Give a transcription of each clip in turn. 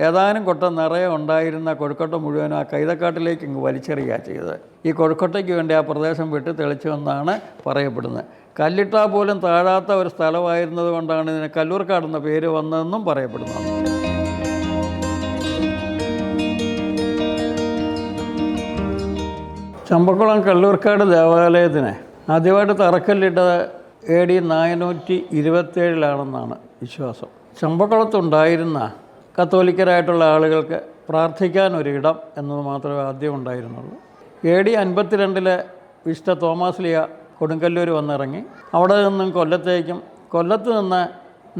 ഏതാനും കൊട്ട നിറയെ ഉണ്ടായിരുന്ന കൊഴുക്കൊട്ട മുഴുവനും ആ കൈതക്കാട്ടിലേക്ക് ഇങ്ങ് വലിച്ചെറിയുക ചെയ്തത്. ഈ കൊഴുക്കൊട്ടയ്ക്ക് വേണ്ടി ആ പ്രദേശം വിട്ട് തെളിച്ചുവെന്നാണ് പറയപ്പെടുന്നത്. കല്ലിട്ടാൽ പോലും താഴാത്ത ഒരു സ്ഥലമായിരുന്നത് കൊണ്ടാണ് ഇതിന് കല്ലൂർക്കാടെന്ന പേര് വന്നതെന്നും പറയപ്പെടുന്നു. ചമ്പക്കുളം കല്ലൂർക്കാട് ദേവാലയത്തിന് ആദ്യമായിട്ട് തറക്കല്ലിട്ടത് AD 427 വിശ്വാസം. ചമ്പക്കുളത്തുണ്ടായിരുന്ന കത്തോലിക്കരായിട്ടുള്ള ആളുകൾക്ക് പ്രാർത്ഥിക്കാനൊരിടം എന്നത് മാത്രമേ ആദ്യം ഉണ്ടായിരുന്നുള്ളൂ. AD 52 വിശുദ്ധ തോമാസ് ലീഹ കൊടുങ്ങല്ലൂർ വന്നിറങ്ങി. അവിടെ നിന്നും കൊല്ലത്ത് നിന്ന്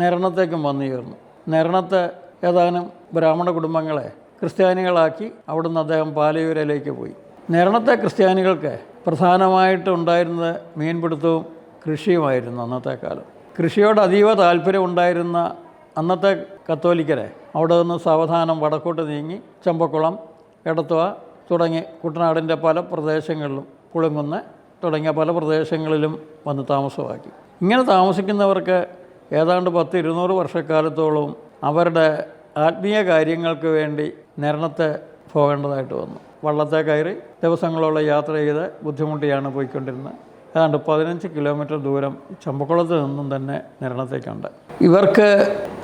നെരണത്തേക്കും വന്നു ചേർന്നു. നെരണത്ത് ഏതാനും ബ്രാഹ്മണ കുടുംബങ്ങളെ ക്രിസ്ത്യാനികളാക്കി അവിടുന്ന് അദ്ദേഹം പാലയൂരിലേക്ക് പോയി. നെരണത്തെ ക്രിസ്ത്യാനികൾക്ക് പ്രധാനമായിട്ടുണ്ടായിരുന്നത് മീൻപിടുത്തവും കൃഷിയുമായിരുന്നു. അന്നത്തെ കാലം കൃഷിയോട് അതീവ താല്പര്യം ഉണ്ടായിരുന്ന അന്നത്തെ കത്തോലിക്കരെ അവിടെ നിന്ന് സാവധാനം വടക്കോട്ട് നീങ്ങി ചമ്പക്കുളം, എടത്തുവ തുടങ്ങി കുട്ടനാടിൻ്റെ പല പ്രദേശങ്ങളിലും, പുളിങ്കുന്ന് തുടങ്ങിയ പല പ്രദേശങ്ങളിലും വന്ന് താമസമാക്കി. ഇങ്ങനെ താമസിക്കുന്നവർക്ക് ഏതാണ്ട് 10-200 വർഷക്കാലത്തോളം അവരുടെ ആത്മീയ കാര്യങ്ങൾക്ക് വേണ്ടി നെരണത്തെ പോകേണ്ടതായിട്ട് വന്നു. വള്ളത്തെ കയറി ദിവസങ്ങളോളം യാത്ര ചെയ്ത് ബുദ്ധിമുട്ടിയാണ് പോയിക്കൊണ്ടിരുന്നത്. ഏതാണ്ട് 15 കിലോമീറ്റർ ദൂരം ചമ്പക്കുളത്ത് നിന്നും തന്നെ നെരണത്തേക്കുണ്ട്. ഇവർക്ക്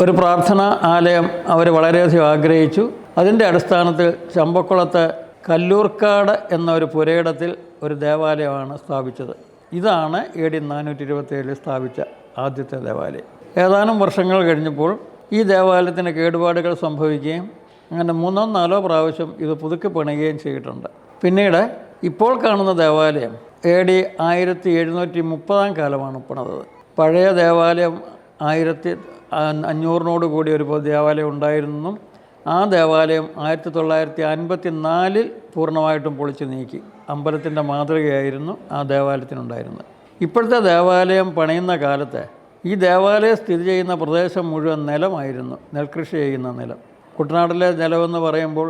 ഒരു പ്രാർത്ഥനാ ആലയം അവർ വളരെയധികം ആഗ്രഹിച്ചു. അതിൻ്റെ അടിസ്ഥാനത്തിൽ ചമ്പക്കുളത്ത് കല്ലൂർക്കാട് എന്ന ഒരു പുരയിടത്തിൽ ഒരു ദേവാലയമാണ് സ്ഥാപിച്ചത്. ഇതാണ് AD 427 സ്ഥാപിച്ച ആദ്യത്തെ ദേവാലയം. ഏതാനും വർഷങ്ങൾ കഴിഞ്ഞപ്പോൾ ഈ ദേവാലയത്തിന് കേടുപാടുകൾ സംഭവിക്കുകയും അങ്ങനെ 3-4 പ്രാവശ്യം ഇത് പുതുക്കി പണിയുകയും ചെയ്തിട്ടുണ്ട്. പിന്നീട് ഇപ്പോൾ കാണുന്ന ദേവാലയം AD 1730 കാലമാണ് പണിതത്. പഴയ ദേവാലയം 1500 കൂടി ഒരു ദേവാലയം ഉണ്ടായിരുന്നെന്നും ആ ദേവാലയം 1954 പൂർണ്ണമായിട്ടും പൊളിച്ചു നീക്കി. അമ്പലത്തിൻ്റെ മാതൃകയായിരുന്നു ആ ദേവാലയത്തിനുണ്ടായിരുന്നത്. ഇപ്പോഴത്തെ ദേവാലയം പണിയുന്ന കാലത്ത് ഈ ദേവാലയം സ്ഥിതി ചെയ്യുന്ന പ്രദേശം മുഴുവൻ നിലമായിരുന്നു, നെൽകൃഷി ചെയ്യുന്ന നിലം. കുട്ടനാട്ടിലെ നിലമെന്ന് പറയുമ്പോൾ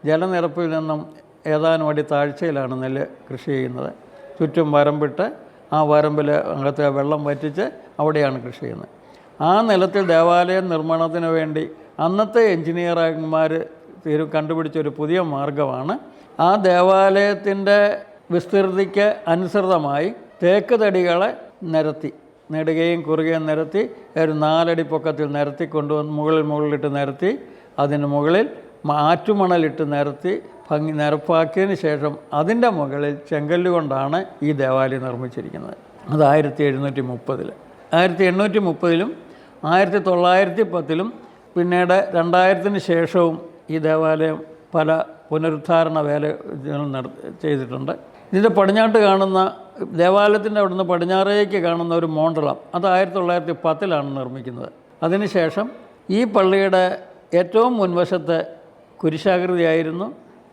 ജലനിരപ്പിൽ നിന്നും ഏതാനും അടി താഴ്ചയിലാണ് നെല്ല് കൃഷി ചെയ്യുന്നത്. ചുറ്റും വരമ്പിട്ട് ആ വരമ്പിൽ അകത്തെ വെള്ളം വറ്റിച്ച് അവിടെയാണ് കൃഷി ചെയ്യുന്നത്. ആ നിലത്തിൽ ദേവാലയ നിർമ്മാണത്തിന് വേണ്ടി അന്നത്തെ എൻജിനീയർമാർ കണ്ടുപിടിച്ചൊരു പുതിയ മാർഗമാണ് ആ ദേവാലയത്തിൻ്റെ വിസ്തൃതിക്ക് അനുസൃതമായി തേക്ക് തടികളെ നെടുകയും കുറുകയും നിരത്തി ഒരു 4 അടി പൊക്കത്തിൽ നിരത്തി കൊണ്ടുവന്ന് മുകളിലിട്ട് നിരത്തി അതിന് മുകളിൽ ആറ്റുമണലിട്ട് നിരത്തി നിരപ്പാക്കിയതിന് ശേഷം അതിൻ്റെ മുകളിൽ ചെങ്കല്ല് കൊണ്ടാണ് ഈ ദേവാലയം നിർമ്മിച്ചിരിക്കുന്നത്. അത് 1730. 1830-ലും 1910-ലും പിന്നീട് 2000-ന് ശേഷവും ഈ ദേവാലയം പല പുനരുദ്ധാരണ വേലകൾ ചെയ്തിട്ടുണ്ട്. ഇതിൻ്റെ പടിഞ്ഞാട്ട് കാണുന്ന ദേവാലയത്തിൻ്റെ അവിടുന്ന് പടിഞ്ഞാറേക്ക് കാണുന്ന ഒരു മോണ്ടളം അത് 1910-ലാണ് നിർമ്മിക്കുന്നത്. അതിനുശേഷം ഈ പള്ളിയുടെ ഏറ്റവും മുൻവശത്ത് കുരിശാകൃതിയായിരുന്നു.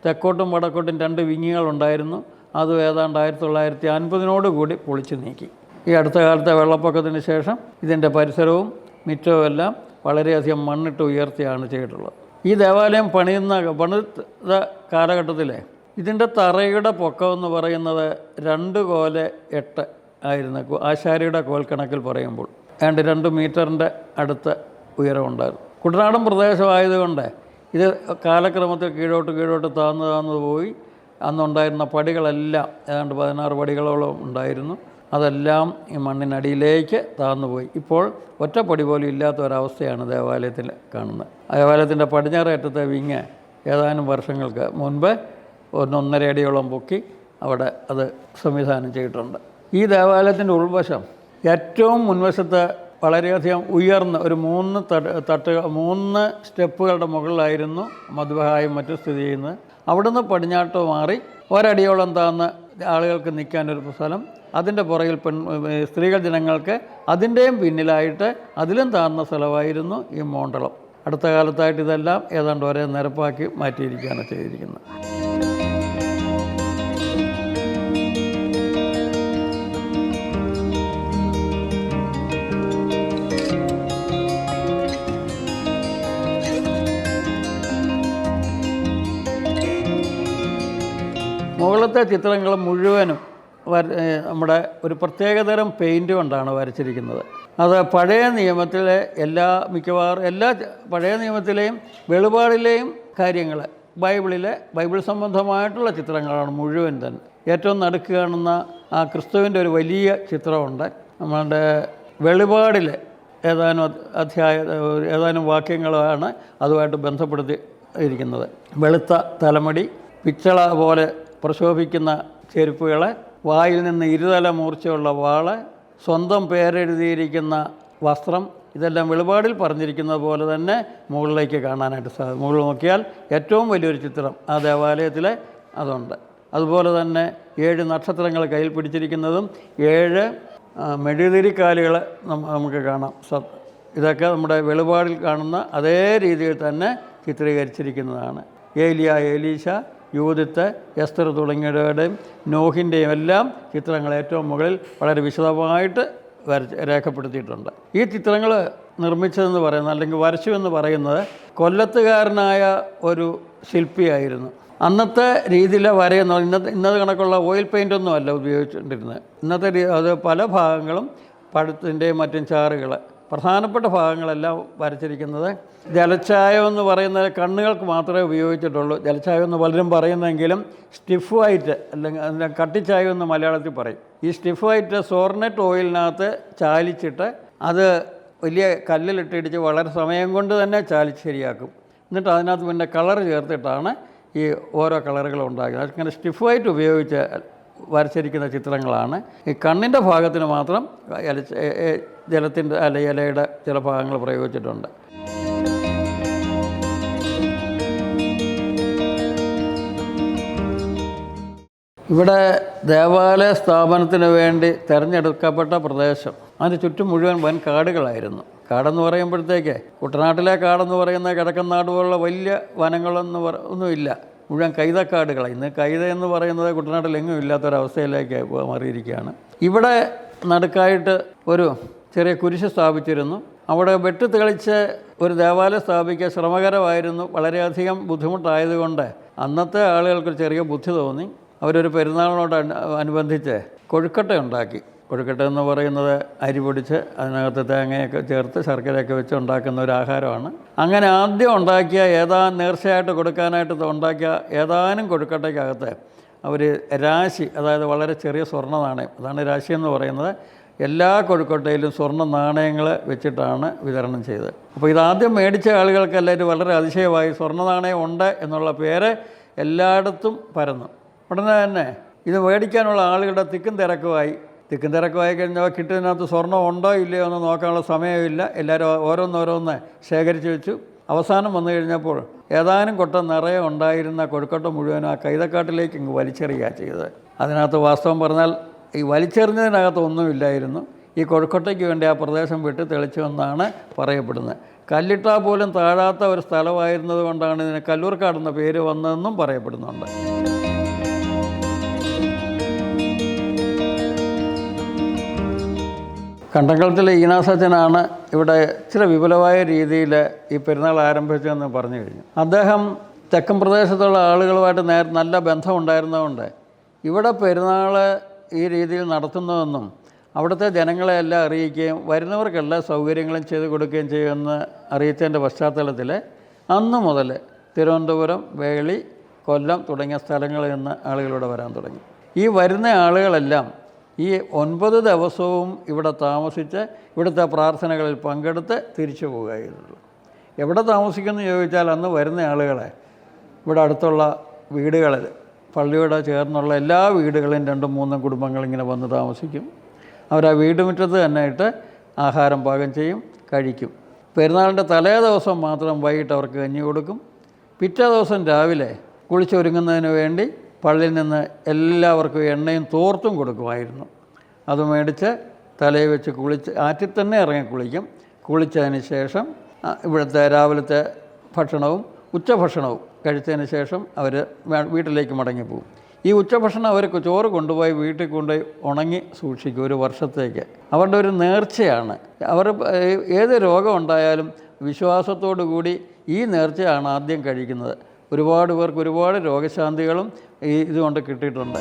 തെക്കോട്ടും വടക്കോട്ടും 2 വിങ്ങികളുണ്ടായിരുന്നു. അതും ഏതാണ്ട് 1950 കൂടി പൊളിച്ചു നീക്കി. ഈ അടുത്ത കാലത്തെ വെള്ളപ്പൊക്കത്തിന് ശേഷം ഇതിൻ്റെ പരിസരവും മിറ്റവും എല്ലാം വളരെയധികം മണ്ണിട്ട് ഉയർത്തിയാണ് ചെയ്തിട്ടുള്ളത്. ഈ ദേവാലയം പണിത കാലഘട്ടത്തിൽ ഇതിൻ്റെ തറയുടെ പൊക്കമെന്ന് പറയുന്നത് 2 കോല് 8 ആയിരുന്നു. ആശാരിയുടെ കോൽക്കണക്കിൽ പറയുമ്പോൾ ഏതാണ്ട് 2 മീറ്ററിൻ്റെ അടുത്ത് ഉയരമുണ്ടായിരുന്നു. കുട്ടനാടൻ പ്രദേശമായതുകൊണ്ട് ഇത് കാലക്രമത്തിൽ കീഴോട്ട് താന്നു പോയി. അന്നുണ്ടായിരുന്ന പടികളെല്ലാം ഏതാണ്ട് 16 പടികളോളം ഉണ്ടായിരുന്നു. അതെല്ലാം ഈ മണ്ണിനടിയിലേക്ക് താന്നുപോയി. ഇപ്പോൾ ഒറ്റപ്പടി പോലും ഇല്ലാത്ത ഒരവസ്ഥയാണ് ദേവാലയത്തിൽ കാണുന്നത്. ദേവാലയത്തിൻ്റെ പടിഞ്ഞാറ് അറ്റത്തെ വിങ്ങ് ഏതാനും വർഷങ്ങൾക്ക് മുൻപ് 1.5 അടിയോളം പൊക്കി അവിടെ അത് സംവിധാനം ചെയ്തിട്ടുണ്ട്. ഈ ദേവാലയത്തിൻ്റെ ഉൾവശം ഏറ്റവും മുൻവശത്ത് വളരെയധികം ഉയർന്ന ഒരു 3 സ്റ്റെപ്പുകളുടെ മുകളിലായിരുന്നു മദ്ബഹായും മറ്റും സ്ഥിതി ചെയ്യുന്നത്. അവിടുന്ന് പടിഞ്ഞാട്ട് മാറി 1 അടിയോളം താന്ന് ആളുകൾക്ക് നിൽക്കാനൊരു സ്ഥലം, അതിൻ്റെ പുറകിൽ സ്ത്രീകൾ ജനങ്ങൾക്ക് അതിൻ്റെയും പിന്നിലായിട്ട് അതിലും താഴ്ന്ന സ്ഥലമായിരുന്നു ഈ മോണ്ടളം. അടുത്ത കാലത്തായിട്ട് ഇതെല്ലാം ഏതാണ്ട് ഒരേ നിരപ്പാക്കി മാറ്റിയിരിക്കുകയാണ് ചെയ്തിരിക്കുന്നത്. മുകളിലത്തെ ചിത്രങ്ങൾ മുഴുവനും നമ്മുടെ ഒരു പ്രത്യേകതരം പെയിൻറ്റ് കൊണ്ടാണ് വരച്ചിരിക്കുന്നത്. അത് പഴയ നിയമത്തിലെ മിക്കവാറും എല്ലാ പഴയ നിയമത്തിലെയും വെളിപാടിലെയും കാര്യങ്ങൾ ബൈബിൾ സംബന്ധമായിട്ടുള്ള ചിത്രങ്ങളാണ് മുഴുവൻ തന്നെ. ഏറ്റവും നടുക്ക് കാണുന്ന ആ ക്രിസ്തുവിൻ്റെ ഒരു വലിയ ചിത്രമുണ്ട്. നമ്മളുടെ വെളിപാടിൽ ഏതാനും വാക്യങ്ങളാണ് അതുമായിട്ട് ബന്ധപ്പെടുത്തി ഇരിക്കുന്നത്. വെളുത്ത തലമുടി, പിച്ചള പോലെ പ്രശോഭിക്കുന്ന ചെരുപ്പുകൾ, വായിൽ നിന്ന് ഇരുതല മൂർച്ചയുള്ള വാള്, സ്വന്തം പേരെഴുതിയിരിക്കുന്ന വസ്ത്രം, ഇതെല്ലാം വെളിപാടിൽ പറഞ്ഞിരിക്കുന്നത് പോലെ തന്നെ മുകളിലേക്ക് കാണാനായിട്ട് സാധിക്കും. മുകളിൽ നോക്കിയാൽ ഏറ്റവും വലിയൊരു ചിത്രം ആ ദേവാലയത്തിൽ അതുണ്ട്. അതുപോലെ തന്നെ 7 നക്ഷത്രങ്ങൾ കയ്യിൽ പിടിച്ചിരിക്കുന്നതും 7 മെഴുതിരിക്കാലുകൾ നമുക്ക് കാണാം. ഇതൊക്കെ നമ്മുടെ വെളിപാടിൽ കാണുന്ന അതേ രീതിയിൽ തന്നെ ചിത്രീകരിച്ചിരിക്കുന്നതാണ്. ഏലീശ, യൂദിത്ത്, എസ്തർ തുടങ്ങിയവരുടെയും നോഹിൻ്റെയും എല്ലാം ചിത്രങ്ങൾ ഏറ്റവും മുകളിൽ വളരെ വിശദമായിട്ട് രേഖപ്പെടുത്തിയിട്ടുണ്ട്. ഈ ചിത്രങ്ങൾ നിർമ്മിച്ചതെന്ന് പറയുന്നത്, അല്ലെങ്കിൽ വരച്ചു എന്ന് പറയുന്നത്, കൊല്ലത്തുകാരനായ ഒരു ശില്പിയായിരുന്നു. അന്നത്തെ രീതിയിലെ വരയെന്ന് പറഞ്ഞാൽ ഇന്നത്തെ കണക്കുള്ള ഓയിൽ പെയിൻ്റൊന്നും അല്ല ഉപയോഗിച്ചുകൊണ്ടിരുന്നത്. അത് പല ഭാഗങ്ങളും പഴത്തിൻ്റെയും മറ്റും ചാറുകൾ, പ്രധാനപ്പെട്ട ഭാഗങ്ങളെല്ലാം വരച്ചിരിക്കുന്നത് ജലച്ചായം എന്ന് പറയുന്നത് കണ്ണുകൾക്ക് മാത്രമേ ഉപയോഗിച്ചിട്ടുള്ളൂ. ജലച്ചായം എന്ന് പലരും പറയുന്നെങ്കിലും സ്റ്റിഫ് വൈറ്റ്, അല്ലെങ്കിൽ അതിൻ്റെ കട്ടിച്ചായം എന്ന് മലയാളത്തിൽ പറയും. ഈ സ്റ്റിഫ് വൈറ്റ് സോർനെറ്റ് ഓയിലിനകത്ത് ചാലിച്ചിട്ട് അത് വലിയ കല്ലിലിട്ടിടിച്ച് വളരെ സമയം കൊണ്ട് തന്നെ ചാലിച്ച് ശരിയാക്കും. എന്നിട്ട് അതിനകത്ത് പിന്നെ കളർ ചേർത്തിട്ടാണ് ഈ ഓരോ കളറുകളും ഉണ്ടാക്കുന്നത്. അങ്ങനെ സ്റ്റിഫ് വൈറ്റ് ഉപയോഗിച്ച് വരച്ചിരിക്കുന്ന ചിത്രങ്ങളാണ്. ഈ കണ്ണിൻ്റെ ഭാഗത്തിന് മാത്രം ജലത്തിൻ്റെ ഇലയുടെ ചില ഭാഗങ്ങൾ പ്രയോഗിച്ചിട്ടുണ്ട്. ഇവിടെ ദേവാലയ സ്ഥാപനത്തിന് വേണ്ടി തിരഞ്ഞെടുക്കപ്പെട്ട പ്രദേശം, അതിന് ചുറ്റും മുഴുവൻ വൻ കാടുകളായിരുന്നു. കാടെന്ന് പറയുമ്പോഴത്തേക്ക് കുട്ടനാട്ടിലെ കാടെന്ന് പറയുന്ന കിഴക്കൻനാട് പോലുള്ള വലിയ ഒന്നുമില്ല, മുഴുവൻ കൈതക്കാടുകളാണ്. ഇന്ന് കൈത എന്ന് പറയുന്നത് കുട്ടനാട്ടിലെങ്ങും ഇല്ലാത്തൊരവസ്ഥയിലേക്ക് മാറിയിരിക്കുകയാണ്. ഇവിടെ നടുക്കായിട്ട് ഒരു ചെറിയ കുരിശ് സ്ഥാപിച്ചിരുന്നു. അവിടെ വെട്ടി തെളിച്ച് ഒരു ദേവാലയം സ്ഥാപിക്കുക ശ്രമകരമായിരുന്നു. വളരെയധികം ബുദ്ധിമുട്ടായതുകൊണ്ട് അന്നത്തെ ആളുകൾക്ക് ചെറിയ ബുദ്ധി തോന്നി. അവരൊരു പെരുന്നാളിനോട് അനുബന്ധിച്ച് കൊഴുക്കട്ട ഉണ്ടാക്കി. കൊഴുക്കട്ട എന്ന് പറയുന്നത് അരി പൊടിച്ച് അതിനകത്ത് തേങ്ങയൊക്കെ ചേർത്ത് ശർക്കരയൊക്കെ വെച്ച് ഉണ്ടാക്കുന്ന ഒരു ആഹാരമാണ്. അങ്ങനെ ആദ്യം ഉണ്ടാക്കിയ നേർച്ചയായിട്ട് കൊടുക്കാനായിട്ട് ഉണ്ടാക്കിയ ഏതാനും കൊഴുക്കട്ടയ്ക്കകത്ത് അവർ രാശി, അതായത് വളരെ ചെറിയ സ്വർണ്ണ നാണയം, അതാണ് രാശി എന്ന് പറയുന്നത്, എല്ലാ കൊഴുക്കട്ടയിലും സ്വർണ്ണ നാണയങ്ങൾ വെച്ചിട്ടാണ് വിതരണം ചെയ്തത്. അപ്പോൾ ഇതാദ്യം മേടിച്ച ആളുകൾക്കെല്ലാം വളരെ അതിശയമായി. സ്വർണ്ണ നാണയം ഉണ്ട് എന്നുള്ള പേര് എല്ലായിടത്തും പരന്നു. ഉടനെ തന്നെ ഇത് മേടിക്കാനുള്ള ആളുകളുടെ തിക്കും തിരക്കുമായി കഴിഞ്ഞാൽ കിട്ടുന്നതിനകത്ത് സ്വർണ്ണം ഉണ്ടോ ഇല്ലയോ എന്ന് നോക്കാനുള്ള സമയമില്ല. എല്ലാവരും ഓരോന്നോരോന്ന് ശേഖരിച്ച് വെച്ചു. അവസാനം വന്നു കഴിഞ്ഞപ്പോൾ ഏതാനും കൊട്ട നിറയെ ഉണ്ടായിരുന്ന കൊഴുക്കട്ട മുഴുവനും ആ കൈതക്കാട്ടിലേക്ക് ഇങ്ങ് വലിച്ചെറിയുക ചെയ്തത്. അതിനകത്ത് വാസ്തവം പറഞ്ഞാൽ ഈ വലിച്ചെറിഞ്ഞതിനകത്ത് ഒന്നുമില്ലായിരുന്നു. ഈ കൊഴുക്കട്ടയ്ക്ക് വേണ്ടി ആ പ്രദേശം വിട്ട് തെളിച്ചുവെന്നാണ് പറയപ്പെടുന്നത്. കല്ലിട്ടാൽ പോലും താഴാത്ത ഒരു സ്ഥലമായിരുന്നത് കൊണ്ടാണ് ഇതിന് കല്ലൂർക്കാടെന്ന പേര് വന്നതെന്നും പറയപ്പെടുന്നുണ്ട്. കണ്ടംകുളത്തിലെ ഈനാസച്ചനാണ് ഇവിടെ ചില വിപുലമായ രീതിയിൽ ഈ പെരുന്നാൾ ആരംഭിച്ചതെന്ന് പറഞ്ഞു കഴിഞ്ഞു. അദ്ദേഹം തെക്കൻ പ്രദേശത്തുള്ള ആളുകളുമായിട്ട് നല്ല ബന്ധം ഉണ്ടായിരുന്നതുകൊണ്ട് ഇവിടെ പെരുന്നാൾ ഈ രീതിയിൽ നടത്തുന്നതെന്നും അവിടുത്തെ ജനങ്ങളെല്ലാം അറിയിക്കുകയും വരുന്നവർക്കെല്ലാ സൗകര്യങ്ങളും ചെയ്തു കൊടുക്കുകയും ചെയ്യുമെന്ന് അറിയിച്ചതിൻ്റെ പശ്ചാത്തലത്തിൽ അന്ന് മുതൽ തിരുവനന്തപുരം, വേളി, കൊല്ലം തുടങ്ങിയ സ്ഥലങ്ങളിൽ നിന്ന് ആളുകളിവിടെ വരാൻ തുടങ്ങി. ഈ വരുന്ന ആളുകളെല്ലാം ഈ 9 ദിവസവും ഇവിടെ താമസിച്ച് ഇവിടുത്തെ പ്രാർത്ഥനകളിൽ പങ്കെടുത്ത് തിരിച്ചു പോകുകയുള്ളൂ. എവിടെ താമസിക്കുമെന്ന് ചോദിച്ചാൽ അന്ന് വരുന്ന ആളുകളെ ഇവിടെ അടുത്തുള്ള വീടുകളിൽ, പള്ളിയോട് ചേർന്നുള്ള എല്ലാ വീടുകളിലും 2-3 കുടുംബങ്ങൾ ഇങ്ങനെ വന്ന് താമസിക്കും. അവർ ആ വീട്ടുമുറ്റത്ത് തന്നെ ഇട്ട് ആഹാരം പാകം ചെയ്യും, കഴിക്കും. പെരുന്നാളിൻ്റെ തലേ ദിവസം മാത്രം വൈകിട്ട് അവർക്ക് കഞ്ഞി കൊടുക്കും. പിറ്റേ ദിവസം രാവിലെ കുളിച്ചൊരുങ്ങുന്നതിന് വേണ്ടി പള്ളിയിൽ നിന്ന് എല്ലാവർക്കും എണ്ണയും തോർത്തും കൊടുക്കുമായിരുന്നു. അത് മേടിച്ച് തലയിൽ വെച്ച് ആറ്റിൽ തന്നെ ഇറങ്ങി കുളിക്കും. കുളിച്ചതിന് ശേഷം ഇവിടുത്തെ രാവിലത്തെ ഭക്ഷണവും ഉച്ചഭക്ഷണവും കഴിച്ചതിന് ശേഷം അവർ വീട്ടിലേക്ക് മടങ്ങിപ്പോകും. ഈ ഉച്ചഭക്ഷണം അവർക്ക് ചോറ് കൊണ്ടുപോയി വീട്ടിൽ കൊണ്ടുപോയി ഉണങ്ങി സൂക്ഷിക്കും 1 വർഷത്തേക്ക്. അവരുടെ ഒരു നേർച്ചയാണ്. അവർ ഏത് രോഗം ഉണ്ടായാലും വിശ്വാസത്തോടു കൂടി ഈ നേർച്ചയാണ് ആദ്യം കഴിക്കുന്നത്. ഒരുപാട് പേർക്ക് ഒരുപാട് രോഗശാന്തികളും ഇതുകൊണ്ട് കിട്ടിയിട്ടുണ്ട്.